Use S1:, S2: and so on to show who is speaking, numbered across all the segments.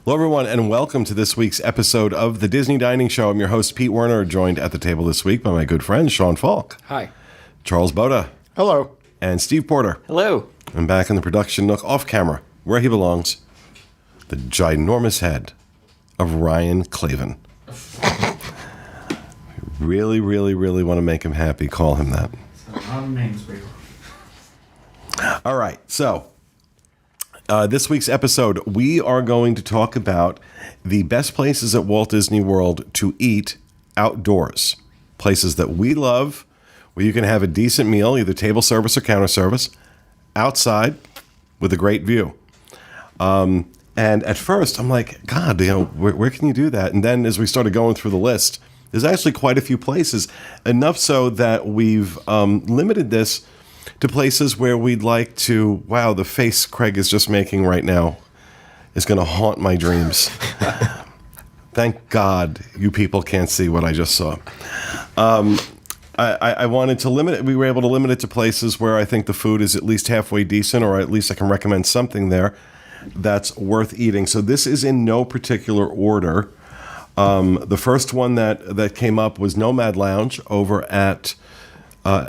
S1: Hello, everyone, and welcome to this week's episode of the Disney Dining Show. I'm your host, Pete Werner, joined at the table this week by my good friend, Sean Falk.
S2: Hi.
S1: Charles Boda.
S3: Hello.
S1: And Steve Porter.
S2: Hello.
S1: And back in the production nook off camera, where he belongs, the ginormous head of Ryan Clavin. Really, really, really want to make him happy. Call him that. All right, so this week's episode, we are going to talk about the best places at Walt Disney World to eat outdoors. Places that we love, where you can have a decent meal, either table service or counter service, outside with a great view. And at first, I'm like, God, where can you do that? And then as we started going through the list, there's actually quite a few places, enough so that we've limited this to places where we'd like to, wow, the face Craig is just making right now is going to haunt my dreams. Thank God you people can't see what I just saw. I wanted to limit it. We were able to limit it to places where I think the food is at least halfway decent, or at least I can recommend something there that's worth eating. So this is in no particular order. The first one that came up was Nomad Lounge over at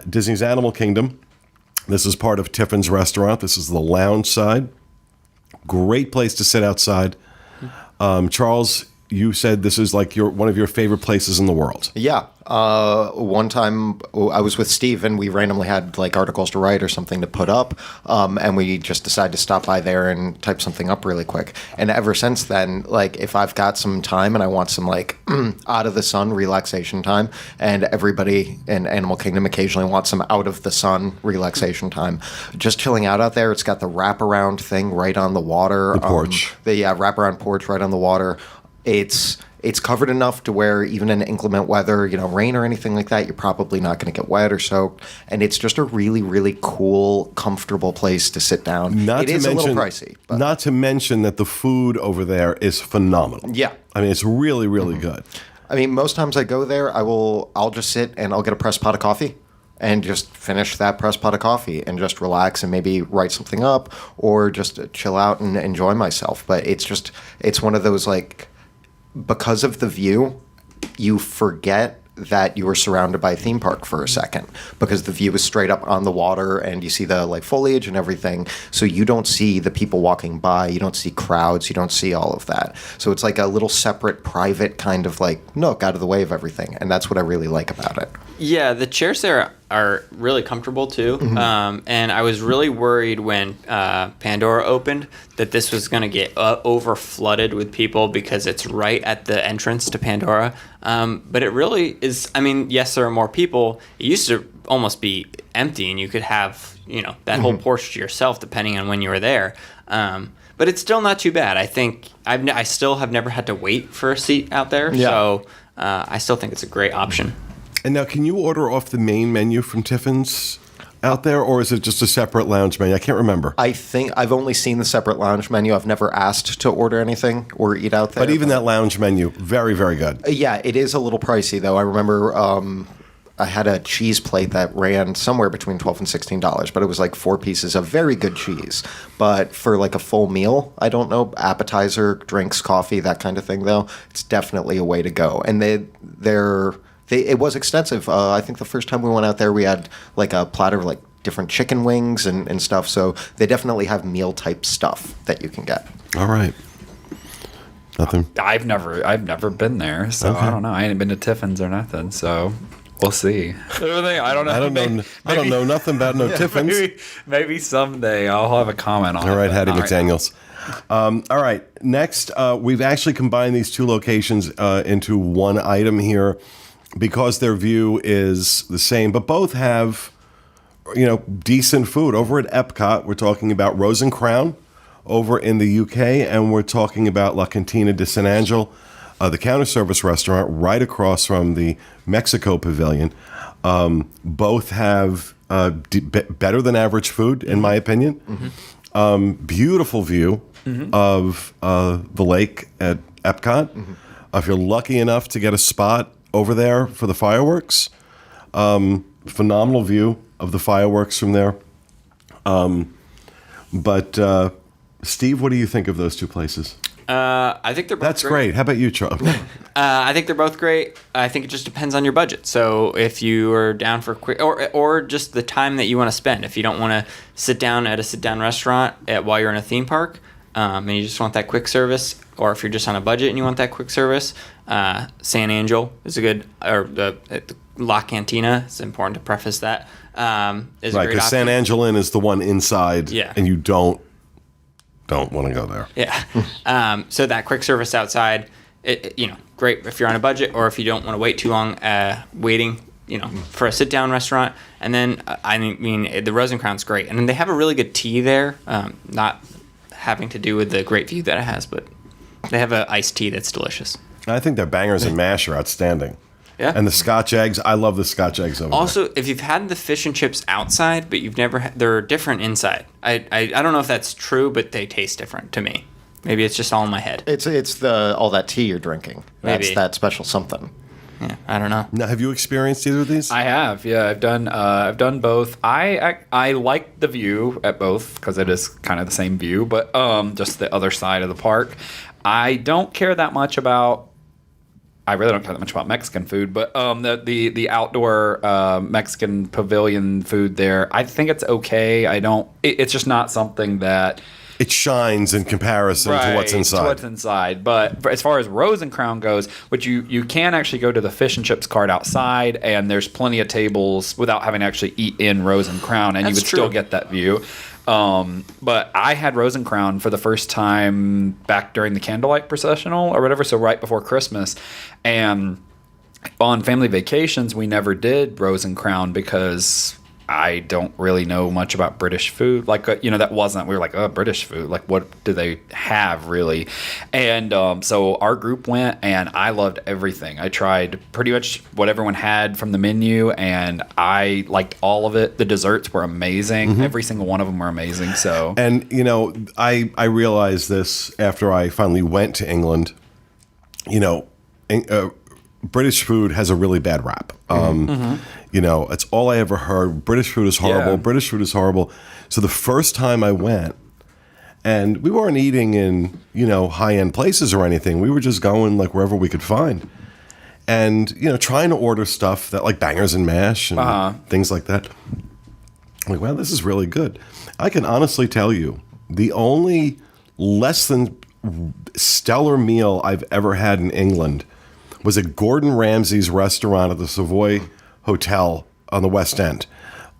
S1: Disney's Animal Kingdom. This is part of Tiffin's restaurant. This is the lounge side. Great place to sit outside. Charles, you said this is like one of your favorite places in the world.
S3: Yeah. One time I was with Steve and we randomly had like articles to write or something to put up. And we just decided to stop by there and type something up really quick. And ever since then, like if I've got some time and I want some like out of the sun relaxation time, and everybody in Animal Kingdom occasionally wants some out of the sun relaxation time, just chilling out there. It's got the wraparound thing right on the water.
S1: The porch.
S3: Wraparound porch right on the water. It's covered enough to where even in inclement weather, rain or anything like that, you're probably not going to get wet or soaked. And it's just a really, really cool, comfortable place to sit down. It is a little pricey. But.
S1: Not to mention that the food over there is phenomenal.
S3: Yeah.
S1: I mean, it's really, really good.
S3: I mean, most times I go there, I'll just sit and I'll get a pressed pot of coffee and just finish that pressed pot of coffee and just relax and maybe write something up or just chill out and enjoy myself. But it's one of those like... Because of the view, you forget that you were surrounded by a theme park for a second, because the view is straight up on the water and you see the like foliage and everything. So you don't see the people walking by. You don't see crowds. You don't see all of that. So it's like a little separate, private kind of like nook out of the way of everything. And that's what I really like about it.
S2: Yeah, the chairs there are really comfortable too. Mm-hmm. And I was really worried when Pandora opened that this was going to get over flooded with people because it's right at the entrance to Pandora. But it really is. I mean, yes, there are more people. It used to almost be empty, and you could have that whole porch to yourself depending on when you were there. But it's still not too bad. I think I still have never had to wait for a seat out there. Yeah. So I still think it's a great option.
S1: And now, can you order off the main menu from Tiffin's out there, or is it just a separate lounge menu? I can't remember.
S3: I think I've only seen the separate lounge menu. I've never asked to order anything or eat out there.
S1: But even that lounge menu, very, very good.
S3: Yeah, it is a little pricey, though. I remember I had a cheese plate that ran somewhere between $12 and $16, but it was like 4 pieces of very good cheese. But for like a full meal, I don't know, appetizer, drinks, coffee, that kind of thing, though, it's definitely a way to go. And it was extensive. I think the first time we went out there, we had like a platter of like different chicken wings and stuff. So they definitely have meal type stuff that you can get.
S1: All right. Nothing.
S4: I've never been there, so okay. I don't know. I ain't been to Tiffin's or nothing, so we'll see. I don't know.
S1: I don't know nothing about no Tiffin's.
S4: Maybe someday I'll have a comment on it.
S1: All right, Hattie McDaniels. All right. Next, we've actually combined these two locations into one item here, because their view is the same, but both have, decent food. Over at Epcot, we're talking about Rose and Crown over in the UK, and we're talking about La Cantina de San Angel, the counter service restaurant right across from the Mexico Pavilion. Both have better than average food, in my opinion. Mm-hmm. Beautiful view of the lake at Epcot. Mm-hmm. If you're lucky enough to get a spot over there for the fireworks, phenomenal view of the fireworks from there. But Steve, what do you think of those two places?
S2: I think they're both
S1: That's great. How about you, Charlie?
S2: I think they're both great. I think it just depends on your budget. So if you are down for quick, or just the time that you want to spend. If you don't want to sit down at a sit-down restaurant while you're in a theme park, and you just want that quick service, or if you're just on a budget and you want that quick service, San Angel is a good, or the La Cantina. It's important to preface that. Is
S1: Right,
S2: a great
S1: because San
S2: option.
S1: Angel Inn is the one inside,
S2: Yeah.
S1: and you don't want to go there.
S2: Yeah. So that quick service outside, great if you're on a budget, or if you don't want to wait too long waiting, for a sit-down restaurant. And then, I mean, the Rosencrown's great. And then they have a really good tea there, not having to do with the great view that it has, but they have an iced tea that's delicious.
S1: I think their bangers and mash are outstanding.
S2: Yeah.
S1: And the Scotch eggs, I love the Scotch eggs over there.
S2: Also, if you've had the fish and chips outside, but you've never they're different inside. I don't know if that's true, but they taste different to me. Maybe it's just all in my head.
S3: It's all that tea you're drinking. That's
S2: Maybe.
S3: that special something.
S2: Yeah, I don't know.
S1: Now, have you experienced either of these?
S4: I have, yeah. I've done both. I like the view at both because it is kind of the same view, but just the other side of the park. I don't care that much about. I really don't care that much about Mexican food, but the outdoor Mexican pavilion food there, I think it's okay. It's just not something that.
S1: It shines in comparison to what's inside.
S4: To what's inside. But as far as Rose and Crown goes, which you can actually go to the fish and chips cart outside, and there's plenty of tables without having to actually eat in Rose and Crown, and you
S2: That's
S4: would still
S2: true.
S4: get that view. But I had Rose and Crown for the first time back during the candlelight processional or whatever, so right before Christmas. And on family vacations, we never did Rose and Crown because I don't really know much about British food. Like, that wasn't, we were like, oh, British food. Like, what do they have, really? And so our group went, and I loved everything. I tried pretty much what everyone had from the menu, and I liked all of it. The desserts were amazing. Every single one of them were amazing. So,
S1: And, I realized this after I finally went to England. British food has a really bad rap. It's all I ever heard. British food is horrible.
S4: Yeah.
S1: British food is horrible. So the first time I went, and we weren't eating in, high-end places or anything. We were just going like wherever we could find. And, trying to order stuff that like bangers and mash and things like that. I'm like, wow, this is really good. I can honestly tell you, the only less than stellar meal I've ever had in England was at Gordon Ramsay's restaurant at the Savoy Hotel on the West End.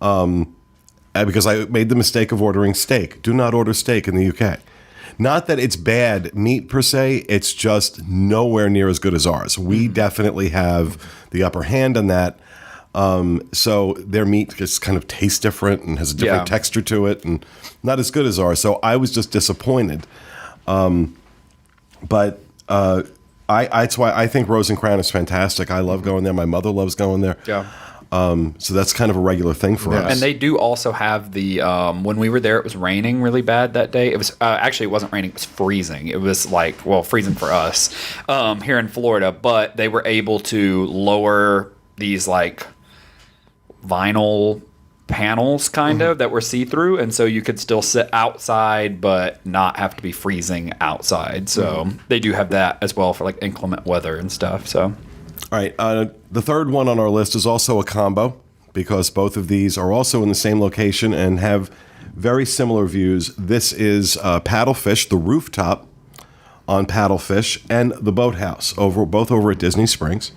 S1: Because I made the mistake of ordering steak. Do not order steak in the UK. Not that it's bad meat per se, it's just nowhere near as good as ours. We definitely have the upper hand on that. So their meat just kind of tastes different and has a different texture to it and not as good as ours. So I was just disappointed. But that's why I think Rose and Crown is fantastic. I love going there. My mother loves going there.
S4: yeah.
S1: So that's kind of a regular thing for us.
S4: And they do also have the when we were there, it was raining really bad that day. It was actually, it wasn't raining, it was freezing. It was like, well, freezing for us here in Florida, but they were able to lower these like vinyl panels kind of that were see-through, and so you could still sit outside but not have to be freezing outside. So they do have that as well for like inclement weather and stuff. So
S1: All right. The third one on our list is also a combo because both of these are also in the same location and have very similar views. This is Paddlefish, the rooftop on Paddlefish, and the Boathouse, both over at Disney Springs.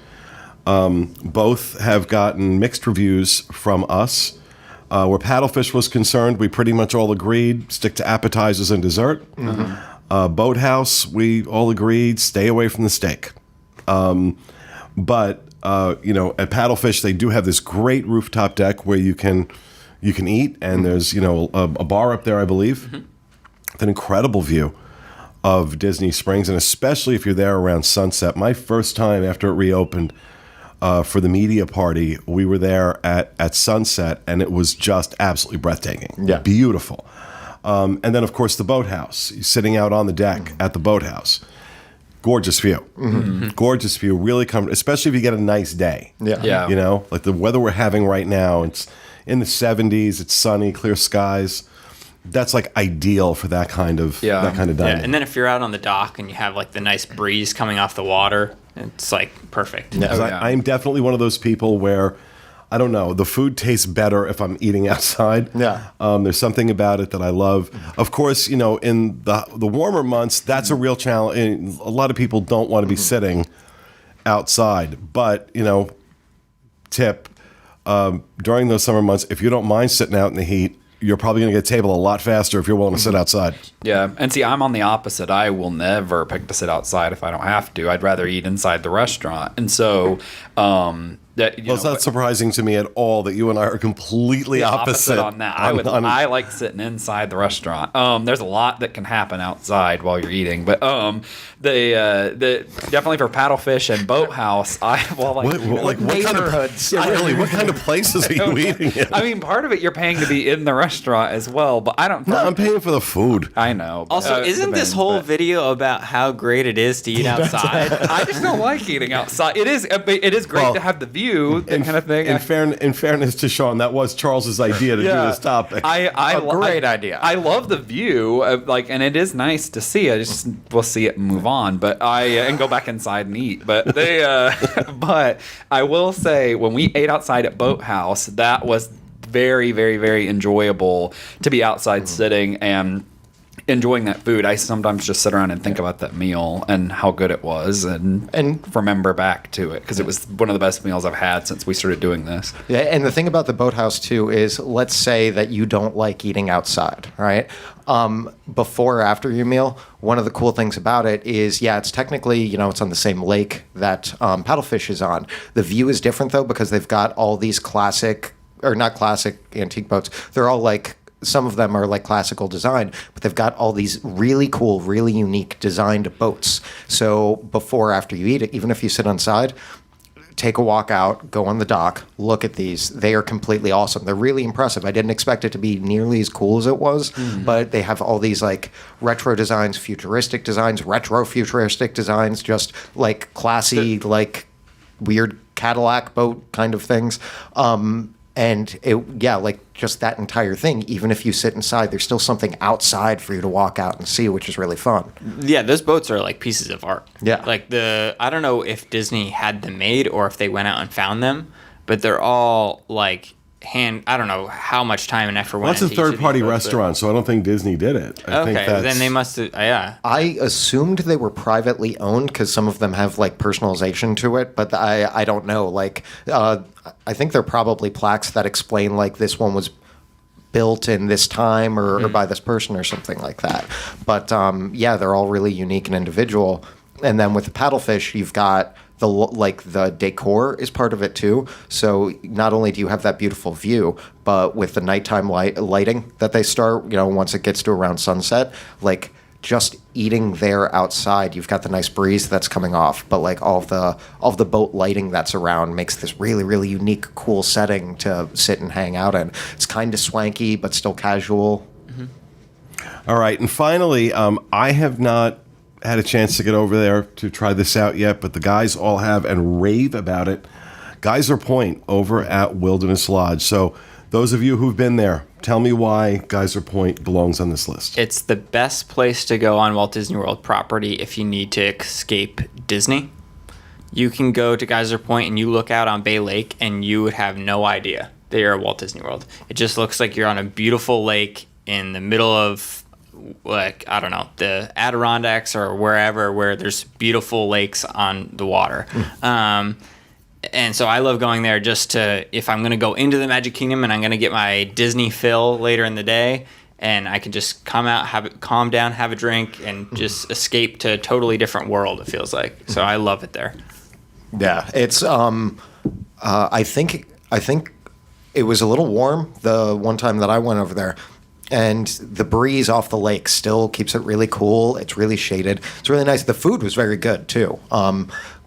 S1: Both have gotten mixed reviews from us. Where Paddlefish was concerned, we pretty much all agreed, stick to appetizers and dessert. Boathouse, we all agreed, stay away from the steak. But at Paddlefish, they do have this great rooftop deck where you can eat, and there's a bar up there, I believe, with an incredible view of Disney Springs, and especially if you're there around sunset. My first time after it reopened for the media party, we were there at sunset, and it was just absolutely breathtaking.
S3: Yeah.
S1: Beautiful. And then, of course, the Boathouse, sitting out on the deck at the Boathouse. Gorgeous view. Gorgeous view. Really comfortable, especially if you get a nice day.
S4: Yeah.
S1: Like the weather we're having right now, it's in the 70s, it's sunny, clear skies. that's like ideal for that kind of dining.
S2: Yeah, and then if you're out on the dock and you have like the nice breeze coming off the water, it's like perfect.
S1: Yeah, I'm definitely one of those people where, I don't know, the food tastes better if I'm eating outside.
S3: Yeah.
S1: There's something about it that I love. Of course, in the warmer months, that's a real challenge. And a lot of people don't want to be sitting outside. But, tip, during those summer months, if you don't mind sitting out in the heat, you're probably going to get a table a lot faster if you're willing to sit outside.
S4: Yeah, and see, I'm on the opposite. I will never pick to sit outside if I don't have to. I'd rather eat inside the restaurant. And so,
S1: it's not surprising to me at all that you and I are completely opposite
S4: on that. I like sitting inside the restaurant. There's a lot that can happen outside while you're eating, but the definitely for Paddlefish and Boathouse,
S1: what kind of really, what kind of places are you eating in?
S4: I mean, part of it you're paying to be in the restaurant as well, but I don't.
S1: No, I'm paying for the food.
S4: I know.
S2: Also, isn't this whole video about how great it is to eat outside?
S4: I just don't like eating outside. It is great to have the view, that kind of thing.
S1: In fairness to Sean, that was Charles's idea to do this topic.
S3: Great idea.
S4: I love the view, and it is nice to see. We'll see it and move on, but and go back inside and eat. But but I will say, when we ate outside at Boathouse, that was very, very, very enjoyable to be outside sitting and enjoying that food. I sometimes just sit around and think about that meal and how good it was and remember back to it, because it was one of the best meals I've had since we started doing this.
S3: Yeah, and the thing about the Boathouse too is, let's say that you don't like eating outside, right? Before or after your meal, one of the cool things about it is, it's technically, it's on the same lake that Paddlefish is on. The view is different though, because they've got all these not classic antique boats. They're all like, some of them are like classical design, but they've got all these really cool, really unique designed boats. So before or after you eat it, even if you sit inside, take a walk out, go on the dock, look at these. They are completely awesome. They're really impressive. I didn't expect it to be nearly as cool as it was, but they have all these like retro designs, futuristic designs, retro-futuristic designs, just like classy, like weird Cadillac boat kind of things. And just that entire thing, even if you sit inside, there's still something outside for you to walk out and see, which is really fun.
S2: Yeah, those boats are like pieces of art.
S3: Yeah.
S2: Like I don't know if Disney had them made or if they went out and found them, but they're all like I don't know how much time and effort went into
S1: That's a third-party restaurant, so I don't think Disney did it. I think
S2: then they must have,
S3: I assumed they were privately owned because some of them have like personalization to it, but I don't know. Like, I think they're probably plaques that explain like this one was built in this time or by this person or something like that. But they're all really unique and individual. And then with the Paddlefish, you've got the decor is part of it too. So not only do you have that beautiful view, but with the nighttime lighting that they start, once it gets to around sunset, like just eating there outside, you've got the nice breeze that's coming off, but like all of the boat lighting that's around makes this really, really unique, cool setting to sit and hang out in. It's kind of swanky, but still casual.
S1: All right, and finally, I have not had a chance to get over there to try this out yet, but the guys all have and rave about it. Geyser Point over at Wilderness Lodge. So those of you who've been there, tell me why Geyser Point belongs on this list.
S2: It's the best place to go on Walt Disney World property if you need to escape Disney. You can go to Geyser Point and you look out on Bay Lake and you would have no idea that you're at Walt Disney World. It just looks like you're on a beautiful lake in the middle of, like, I don't know, the Adirondacks or wherever where there's beautiful lakes on the water. And so I love going there just to, if I'm going to go into the Magic Kingdom and I'm going to get my Disney fill later in the day, and I can just come out, calm down, have a drink, and just escape to a totally different world, it feels like. So I love it there.
S3: Yeah, it's I think it was a little warm the one time that I went over there. And the breeze off the lake still keeps it really cool. It's really shaded. It's really nice. The food was very good, too.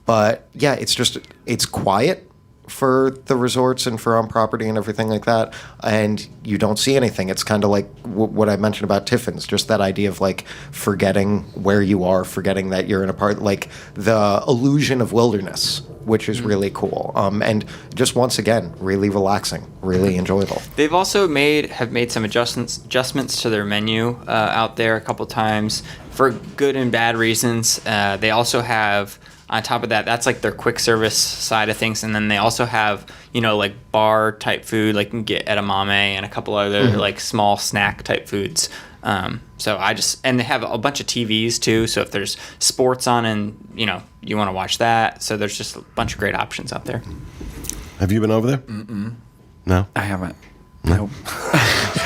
S3: But, yeah, it's quiet for the resorts and for on property and everything like that. And you don't see anything. It's kind of like what I mentioned about Tiffin's, just that idea of, like, forgetting where you are, forgetting that you're in a part, like, the illusion of wilderness which is really cool. And just once again, really relaxing, really enjoyable.
S2: They've also have made some adjustments to their menu out there a couple times for good and bad reasons. They also have, on top of that, that's like their quick service side of things, and then they also have, you know, like bar type food, like you can get edamame and a couple other like small snack type foods. And they have a bunch of TVs too, so if there's sports on and, you know, you want to watch that, so there's just a bunch of great options out there.
S1: Have you been over there? No?
S4: I haven't. Nope.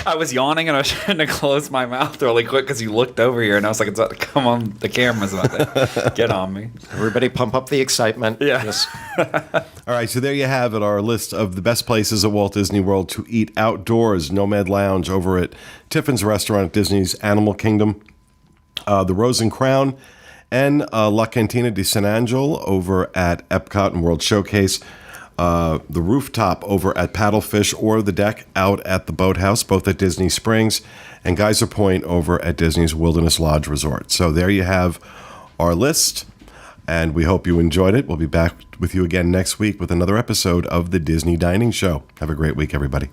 S4: I was yawning and I was trying to close my mouth really quick because you looked over here and I was like, come on, the camera's about to get on me.
S3: Everybody pump up the excitement.
S4: Yeah.
S3: Just
S1: All right, so there you have it, our list of the best places at Walt Disney World to eat outdoors. Nomad Lounge over at Tiffin's Restaurant at Disney's Animal Kingdom, the Rose and Crown, and La Cantina de San Angel over at Epcot and World Showcase. The rooftop over at Paddlefish or the deck out at the Boathouse, both at Disney Springs, and Geyser Point over at Disney's Wilderness Lodge Resort. So there you have our list, and we hope you enjoyed it. We'll be back with you again next week with another episode of the Disney Dining Show. Have a great week, everybody.